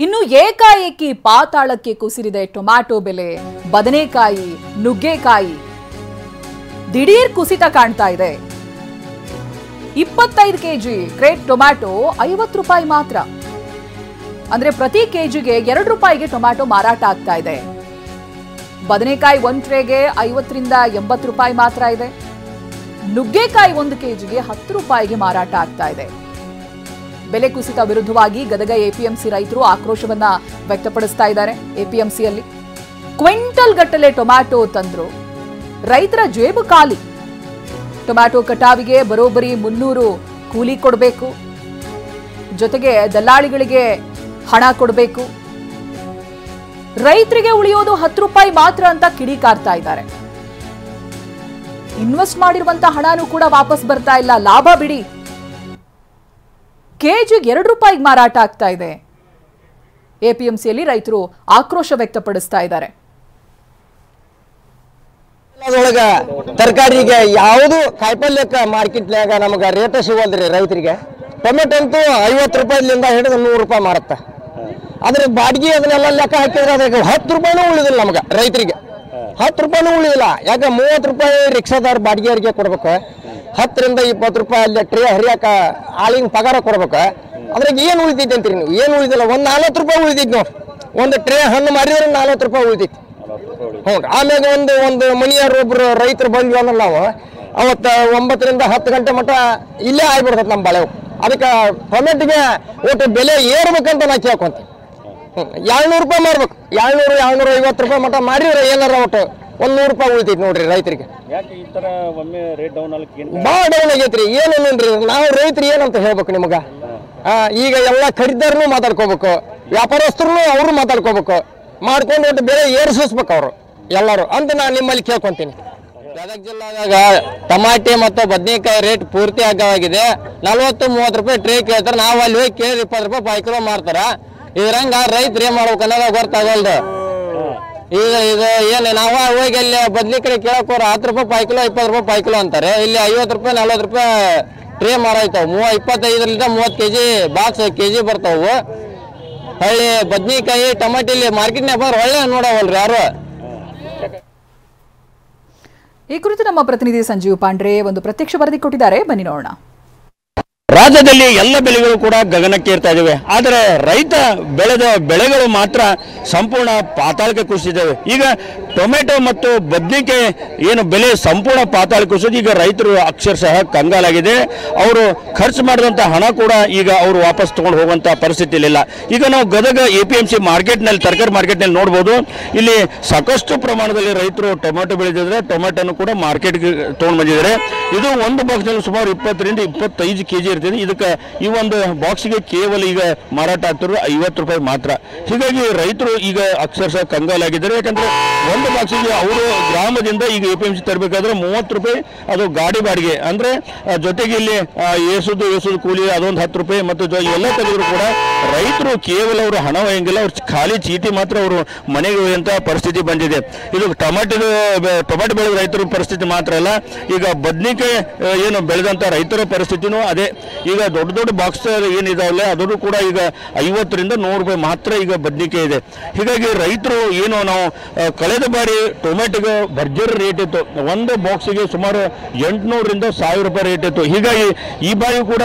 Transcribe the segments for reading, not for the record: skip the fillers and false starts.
ಇನ್ನು ಏಕಾಏಕಿ ಪಾತಾಳಕ್ಕೆ ಕುಸಿರಿದೆ ಟೊಮ್ಯಾಟೊ ಬೆಲೆ. ಬದನೆಕಾಯಿ, ನುಗ್ಗೆಕಾಯಿ ದಿಢೀರ್ ಕುಸಿತ ಕಾಣ್ತಾ ಇದೆ. 25 ಕೆಜಿ ಕ್ರೇಟ್ ಟೊಮ್ಯಾಟೊ 50 ರೂಪಾಯಿ ಮಾತ್ರ. ಅಂದ್ರೆ ಪ್ರತಿ ಕೆಜಿಗೆ 2 ರೂಪಾಯಿಗೆ ಟೊಮ್ಯಾಟೊ ಮಾರಾಟ ಆಗ್ತಾ ಇದೆ. ಬದನೆಕಾಯಿ 1 ಟ್ರೇಗೆ 50 ರಿಂದ 80 ರೂಪಾಯಿ ಮಾತ್ರ ಇದೆ. ನುಗ್ಗೆಕಾಯಿ 1 ಕೆಜಿಗೆ 10 ರೂಪಾಯಿಗೆ ಮಾರಾಟ ಆಗ್ತಾ ಇದೆ. ಬೆಲೆ ಕುಸಿತ ವಿರುದ್ಧವಾಗಿ ಗದಗ ಎಪಿಎಂಸಿ ರೈತರು ಆಕ್ರೋಶವನ್ನ ವ್ಯಕ್ತಪಡಿಸ್ತಾ ಇದ್ದಾರೆ. ಎಪಿಎಂಸಿಯಲ್ಲಿ ಕ್ವಿಂಟಲ್ ಗಟ್ಟಲೆ ಟೊಮ್ಯಾಟೊ ತಂದ್ರು, ರೈತರ ಜೇಬು ಖಾಲಿ. ಟೊಮ್ಯಾಟೊ ಕಟಾವಿಗೆ ಬರೋಬ್ಬರಿ 300 ಕೂಲಿ ಕೊಡಬೇಕು, ಜೊತೆಗೆ ದಲ್ಲಾಳಿಗಳಿಗೆ ಹಣ ಕೊಡಬೇಕು. ರೈತರಿಗೆ ಉಳಿಯೋದು 10 ರೂಪಾಯಿ ಮಾತ್ರ ಅಂತ ಕಿಡಿಕಾರ್ತಾ ಇದ್ದಾರೆ. ಇನ್ವೆಸ್ಟ್ ಮಾಡಿರುವಂತ ಹಣನೂ ಕೂಡ ವಾಪಸ್ ಬರ್ತಾ ಇಲ್ಲ. ಲಾಭ ಬಿಡಿ, ಕೆಜಿಗೆ 2 ರೂಪಾಯಿಗೆ ಮಾರಾಟ ಆಗ್ತಾ ಇದೆ. ಎಪಿಎಂಸಿಯಲ್ಲಿ ರೈತರು ಆಕ್ರೋಶ ವ್ಯಕ್ತಪಡಿಸ್ತಾ ಇದ್ದಾರೆ. ತರಕಾರಿಗೆ ಯಾವುದು ಕಾಯಿಪಲ್ಯಕ್ಕೆ ಮಾರ್ಕೆಟ್ನಾಗ ನಮಗೆ ರೇಟ್ ಸಿಗೋಲ್ರಿ. ರೈತರಿಗೆ ಟೊಮೆಟೊ ಅಂತೂ 50 ರೂಪಾಯಿಲಿಂದ ಹಿಡಿದು 100 ರೂಪಾಯಿ ಮಾರುತ್ತೆ. ಅದ್ರ ಬಾಡಿಗೆ ಅದನ್ನೆಲ್ಲ ಲೆಕ್ಕ ಹಾಕಿದ್ರೆ ಅದಕ್ಕೆ 10 ರೂಪಾಯಿನೂ ಉಳಿದಿಲ್ಲ ನಮಗೆ. ರೈತರಿಗೆ 10 ರೂಪಾಯಿನೂ ಉಳಿದಿಲ್ಲ. ಯಾಕೆ 30 ರೂಪಾಯಿ ರಿಕ್ಷಾದಾರ ಬಾಡಿಗೆಯವರಿಗೆ ಕೊಡ್ಬೇಕು, 10 ರಿಂದ 20 ರೂಪಾಯಿ ಅಲ್ಲಿ ಟ್ರೇ ಹರಿಯಾಕ ಆಳಿನ ಪಗಾರ ಕೊಡ್ಬೇಕು. ಅದ್ರಾಗ ಏನು ಉಳಿತೈತಿ ಅಂತೀರಿ ನೀವು? ಏನು ಉಳಿದಿಲ್ಲ. ಒಂದು 40 ರೂಪಾಯಿ ಉಳಿತೈತಿ ನೋಡಿ. ಒಂದು ಟ್ರೇ ಹಣ್ಣು ಮಾರಿದ್ರೆ 40 ರೂಪಾಯಿ ಉಳಿತೈತಿ. ಹ್ಞೂ. ಆಮ್ಯಾಗ ಒಂದು ಮನೆಯವ್ರು ಒಬ್ರು ರೈತರು ಬಂದ್ವಿ ಅಂದ್ರೆ ನಾವು ಅವತ್ತು 9 ರಿಂದ 10 ಗಂಟೆ ಮಟ್ಟ ಇಲ್ಲೇ ಆಗ್ಬಿಡ್ತೈತೆ ನಮ್ಮ ಬಾಳೆ. ಅದಕ್ಕೆ ಟೊಮೆಟೊಗೆ ಒಟ್ಟು ಬೆಲೆ ಏರ್ಬೇಕಂತ ನಾ ಕೇಳ್ಕೊಂತೀನಿ. 200 ರೂಪಾಯಿ ಮಾರ್ಬೇಕು. 250 ರೂಪಾಯಿ ಮಟ್ಟ ಮಾರಿದ್ರೆ ಏನಾರ ಒಟ್ಟು 100 ರೂಪಾಯಿ ಉಳಿತೈತಿ ನೋಡ್ರಿ ರೈತರಿಗೆ. ಭಾಳ ಡೌನ್ ಆಗೈತ್ರಿ. ಏನೇನ್ರಿ ನಾವು ರೈತರು ಏನಂತ ಹೇಳ್ಬೇಕು ನಿಮಗ? ಈಗ ಎಲ್ಲ ಖರೀದಾರನು ಮಾತಾಡ್ಕೋಬೇಕು, ವ್ಯಾಪಾರಸ್ಥರು ಅವರು ಮಾತಾಡ್ಕೋಬೇಕು, ಮಾಡ್ಕೊಂಡು ಒಟ್ಟು ಬೆಲೆ ಏರಿಸ್ಬೇಕು ಅವರು ಎಲ್ಲರೂ ಅಂತ ನಾನು ನಿಮ್ಮಲ್ಲಿ ಕೇಳ್ಕೊಂತೀನಿ. ಗದಗ ಜಿಲ್ಲಾದಾಗ ಟಮಾಟೆ ಮತ್ತು ಬದನೆಕಾಯಿ ರೇಟ್ ಪೂರ್ತಿ ಆಗವಾಗಿದೆ. 40-30 ರೂಪಾಯಿ ಟ್ರೇ ಕೇಳ್ತಾರೆ. ನಾವು ಅಲ್ಲಿ ಹೋಗಿ ಕೇಳಿ 20 ರೂಪಾಯಿ ಪಾಯಿ ಕಿಲೋ ಮಾರ್ತಾರ. ಇದ್ರಂಗ ರೈತರು ಏನ್ ಮಾಡ್ಬೇಕು ಅನ್ನೋದು ಗೊತ್ತಾಗಲ್ದು. ಈಗ ಇದು ಏನು ನಾವು ಹೋಗಿ ಅಲ್ಲಿ ಬದ್ಲಿಕಡೆ ಕೇಳಕೋರ 10 ರೂಪಾಯಿ ಪಾಯಿ ಕಿಲೋ 20 ರೂಪಾಯಿ ಪಾಯಿ ಕಿಲೋ ಅಂತಾರೆ. ಇಲ್ಲಿ 50 ರೂಪಾಯಿ 40 ರೂಪಾಯಿ ಟ್ರೇ ಮಾರಾಯ್ತಾವ. 25ರಿಂದ 30 ಕೆಜಿ ಬಾಕ್ಸ್ ಕೆಜಿ ಬರ್ತಾವು. ಹಳ್ಳಿ ಬದ್ನಿಕಾಯಿ ಟಮಾಟಿಲಿ ಮಾರ್ಕೆಟ್ನಾಗ ಬಂದ್ರೆ ಒಳ್ಳೆ ನೋಡವಲ್ರಿ ಯಾರು. ಈ ಕುರಿತು ನಮ್ಮ ಪ್ರತಿನಿಧಿ ಸಂಜೀವ್ ಪಾಂಡ್ರೆ ಒಂದು ಪ್ರತ್ಯಕ್ಷ ವರದಿ ಕೊಟ್ಟಿದ್ದಾರೆ, ಬನ್ನಿ ನೋಡೋಣ. ರಾಜ್ಯದಲ್ಲಿ ಎಲ್ಲ ಬೆಳೆಗಳು ಕೂಡ ಗಗನಕ್ಕೆ ಏರ್ತಾ ಇದ್ದಾವೆ. ಆದರೆ ರೈತ ಬೆಳೆದ ಬೆಳೆಗಳು ಮಾತ್ರ ಸಂಪೂರ್ಣ ಪಾತಾಳಕ್ಕೆ ಕುಸಿದಿದ್ದಾವೆ. ಈಗ ಟೊಮೆಟೊ ಮತ್ತು ಬದನೆಕಾಯಿ ಏನು ಬೆಲೆ ಸಂಪೂರ್ಣ ಪಾತಾಳ ಕುಸಿದು ಈಗ ರೈತರು ಅಕ್ಷರಶಃ ಕಂಗಾಲಾಗಿದೆ. ಅವರು ಖರ್ಚು ಮಾಡಿದಂಥ ಹಣ ಕೂಡ ಈಗ ಅವರು ವಾಪಸ್ ತಗೊಂಡು ಹೋಗುವಂಥ ಪರಿಸ್ಥಿತಿಯಲ್ಲಿಲ್ಲ. ಈಗ ನಾವು ಗದಗ ಎಪಿಎಂಸಿ ಮಾರ್ಕೆಟ್ನಲ್ಲಿ ತರಕಾರಿ ಮಾರ್ಕೆಟ್ನಲ್ಲಿ ನೋಡ್ಬೋದು. ಇಲ್ಲಿ ಸಾಕಷ್ಟು ಪ್ರಮಾಣದಲ್ಲಿ ರೈತರು ಟೊಮೆಟೊ ಬೆಳೆದಿದ್ದಾರೆ. ಟೊಮೆಟೊನು ಕೂಡ ಮಾರ್ಕೆಟ್ಗೆ ತೊಗೊಂಡು ಬಂದಿದ್ದಾರೆ. ಇದು ಒಂದು ಬಾಕ್ಸ್ನಲ್ಲಿ ಸುಮಾರು 20 ರಿಂದ 25 ಕೆಜಿ ಇರ್ತದೆ. ಇದಕ್ಕೆ ಈ ಒಂದು ಬಾಕ್ಸ್ಗೆ ಕೇವಲ ಈಗ ಮಾರಾಟ ಆಗ್ತಿರೋ 50 ರೂಪಾಯಿ ಮಾತ್ರ. ಹೀಗಾಗಿ ರೈತರು ಈಗ ಅಕ್ಷರಶಃ ಕಂಗಾಲಾಗಿದ್ದಾರೆ. ಯಾಕಂದ್ರೆ ಒಂದು ಬಾಕ್ಸಿಗೆ ಅವರು ಗ್ರಾಮದಿಂದ ಈಗ ಎಪಿಎಂಸಿ ತರಬೇಕಾದ್ರೆ 30 ರೂಪಾಯಿ ಅದು ಗಾಡಿ ಬಾಡಿಗೆ, ಅಂದ್ರೆ ಜೊತೆಗೆ ಇಲ್ಲಿ ಏಸುದು ಕೂಲಿ ಅದೊಂದು 10 ರೂಪಾಯಿ ಮತ್ತು ಇವೆಲ್ಲ ತೆಗೆದ್ರು ಕೂಡ ರೈತರು ಕೇವಲ ಅವರು ಹಣ ಒಯ್ಯಂಗಿಲ್ಲ. ಅವ್ರು ಖಾಲಿ ಚೀಟಿ ಮಾತ್ರ ಅವರು ಮನೆಗೆ ಒಯ್ಯುವಂತ ಪರಿಸ್ಥಿತಿ ಬಂದಿದೆ. ಇದು ಟೊಮೆಟೊ ಬೆಳೆದ ರೈತರ ಪರಿಸ್ಥಿತಿ ಮಾತ್ರ ಅಲ್ಲ, ಈಗ ಬದನೆಕಾಯಿ ಏನು ಬೆಳೆದಂತ ರೈತರ ಪರಿಸ್ಥಿತಿನೂ ಅದೇ. ಈಗ ದೊಡ್ಡ ದೊಡ್ಡ ಬಾಕ್ಸ್ ಏನಿದಾವಲ್ಲ ಅದನ್ನು ಕೂಡ ಈಗ 50 ರಿಂದ 100 ರೂಪಾಯಿ ಮಾತ್ರ ಈಗ ಬದನೆಕಾಯಿ ಇದೆ. ಹೀಗಾಗಿ ರೈತರು ಏನು ನಾವು ಕಳೆದ ಬಾರಿ ಟೊಮೆಟೊಗೆ ಭರ್ಜರಿ ರೇಟ್ ಇತ್ತು. ಒಂದು ಬಾಕ್ಸಿಗೆ ಸುಮಾರು 800 ರಿಂದ 1000 ರೂಪಾಯಿ ರೇಟ್ ಇತ್ತು. ಹೀಗಾಗಿ ಈ ಬಾರಿ ಕೂಡ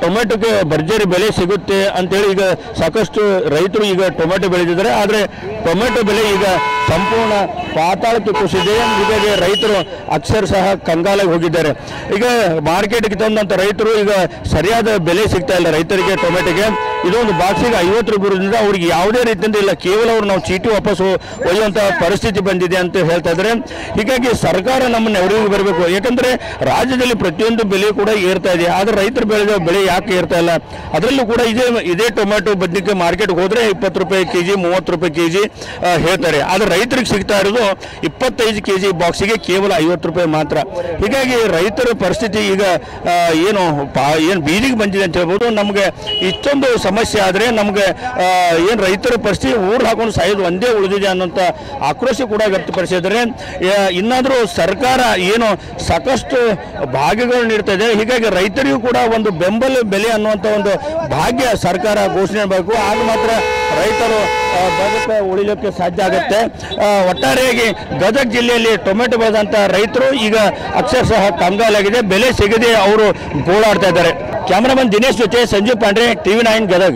ಟೊಮೆಟೊಗೆ ಭರ್ಜರಿ ಬೆಲೆ ಸಿಗುತ್ತೆ ಅಂತೇಳಿ ಈಗ ಸಾಕಷ್ಟು ರೈತರು ಈಗ ಟೊಮೆಟೊ ಬೆಳೆದಿದ್ದಾರೆ. ಆದರೆ ಟೊಮೆಟೊ ಬೆಲೆ ಈಗ ಸಂಪೂರ್ಣ ಪಾತಾಳಕ್ಕೆ ಕುಸಿದೆ. ಹೀಗಾಗಿ ರೈತರು ಅಕ್ಷರಶಃ ಕಂಗಾಲಾಗಿ ಹೋಗಿದ್ದಾರೆ. ಈಗ ಮಾರ್ಕೆಟ್ಗೆ ತಂದಂತ ರೈತರು ಈಗ ಸರಿಯಾದ ಬೆಲೆ ಸಿಗ್ತಾ ಇಲ್ಲ ರೈತರಿಗೆ ಟೊಮೆಟೊಗೆ. ಇದೊಂದು ಬಾಕ್ಸಿಗೆ 50 ರೂಪಾಯಿದಿಂದ ಅವ್ರಿಗೆ ಯಾವುದೇ ರೀತಿಯಿಂದ ಇಲ್ಲ. ಕೇವಲ ಅವರು ನಾವು ಚೀಟಿ ವಾಪಸ್ ಒಯ್ಯುವಂತ ಪರಿಸ್ಥಿತಿ ಬಂದಿದೆ ಅಂತ ಹೇಳ್ತಾ ಇದ್ದಾರೆ. ಹೀಗಾಗಿ ಸರ್ಕಾರ ನಮ್ಮನ್ನ ನೆರವಿಗೆ ಬರಬೇಕು. ಯಾಕಂದ್ರೆ ರಾಜ್ಯದಲ್ಲಿ ಪ್ರತಿಯೊಂದು ಬೆಲೆ ಕೂಡ ಏರ್ತಾ ಇದೆ. ಆದ್ರೆ ರೈತರು ಬೆಳೆದ ಬೆಲೆ ಯಾಕೆ ಏರ್ತಾ ಇಲ್ಲ? ಅದರಲ್ಲೂ ಕೂಡ ಇದೇ ಟೊಮೆಟೊ ಬದನೆಕಾಯಿ ಮಾರ್ಕೆಟ್ಗೆ ಹೋದ್ರೆ 20 ರೂಪಾಯಿ ಕೆಜಿ 30 ರೂಪಾಯಿ ಕೆಜಿ ಹೇಳ್ತಾರೆ. ಆದ್ರೆ ರೈತರಿಗೆ ಸಿಗ್ತಾ ಇರೋದು 25 ಕೆಜಿ ಬಾಕ್ಸಿಗೆ ಕೇವಲ 50 ರೂಪಾಯಿ ಮಾತ್ರ. ಹೀಗಾಗಿ ರೈತರ ಪರಿಸ್ಥಿತಿ ಈಗ ಏನು ಬೀದಿಗೆ ಬಂದಿದೆ ಅಂತ ಹೇಳ್ಬೋದು. ನಮಗೆ ಇಷ್ಟೊಂದು ಸಮಸ್ಯೆ ಆದರೆ ನಮಗೆ ಏನು ರೈತರ ಪರಿಸ್ಥಿತಿ ಊರು ಹಾಕೊಂಡು ಸಾಯೋದು ಒಂದೇ ಉಳಿದಿದೆ ಅನ್ನೋಂಥ ಆಕ್ರೋಶ ಕೂಡ ವ್ಯಕ್ತಪಡಿಸಿದರೆ ಇನ್ನಾದರೂ ಸರ್ಕಾರ ಏನು ಸಾಕಷ್ಟು ಭಾಗ್ಯಗಳು ನೀಡ್ತಾ ಇದೆ, ಹೀಗಾಗಿ ರೈತರಿಗೂ ಕೂಡ ಒಂದು ಬೆಂಬಲ ಬೆಲೆ ಅನ್ನುವಂಥ ಒಂದು ಭಾಗ್ಯ ಸರ್ಕಾರ ಘೋಷಣೆ ಮಾಡಬೇಕು. ಆಗ ಮಾತ್ರ ರೈತರು ಬದುಕು ಉಳಿಲಿಕ್ಕೆ ಸಾಧ್ಯ ಆಗುತ್ತೆ. ಒಟ್ಟಾರೆಯಾಗಿ ಗದಗ ಜಿಲ್ಲೆಯಲ್ಲಿ ಟೊಮೆಟೊ ಬೆಳೆದಂಥ ರೈತರು ಈಗ ಅಕ್ಷರಶಃ ಕಂಗಾಲಾಗಿದೆ, ಬೆಲೆ ಸಿಗದೆ ಅವರು ಗೋಳಾಡ್ತಾ ಇದ್ದಾರೆ. ಕ್ಯಾಮರಾಮನ್ ದಿನೇಶ್ ಜೊತೆ ಸಂಜೀವ್ ಪಾಂಡ್ರೆ, TV9 ಗದಗ.